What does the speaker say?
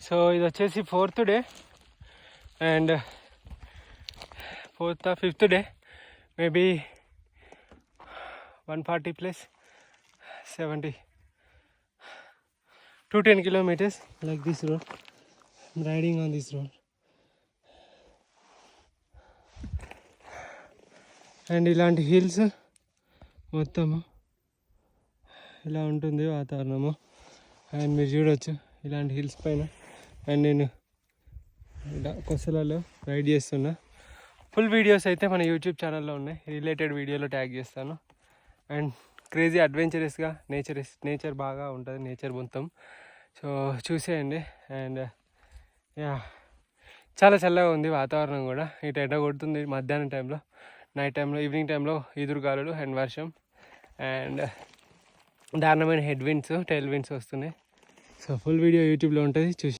So ఇది వచ్చేసి 4th day and 4th or 5th day, maybe 140 plus 70 210 kilometers like this road. I'm riding on this road. And ఇలాంటి hills మొత్తము ఇలా ఉంటుంది వాతావరణము. అండ్ మీరు చూడవచ్చు ఇలాంటి హిల్స్ పైన. అండ్ నేను కొసలలో రైడ్ చేస్తున్నా. ఫుల్ వీడియోస్ అయితే మన యూట్యూబ్ ఛానల్లో ఉన్నాయి, రిలేటెడ్ వీడియోలో ట్యాగ్ చేస్తాను. అండ్ క్రేజీ అడ్వెంచరస్గా నేచర్ బాగా ఉంటుంది, నేచర్ మొత్తం. సో చూసేయండి. అండ్ యా, చాలా చల్లగా ఉంది వాతావరణం కూడా. ఇటు ఎండ కొడుతుంది మధ్యాహ్నం టైంలో, నైట్ టైంలో, ఈవినింగ్ టైంలో ఈదురుగాలులు అండ్ వర్షం అండ్ దారుణమైన హెడ్ విండ్స్, టైల్ విండ్స్ వస్తున్నాయి. సో ఫుల్ వీడియో యూట్యూబ్లో ఉంటుంది, చూసి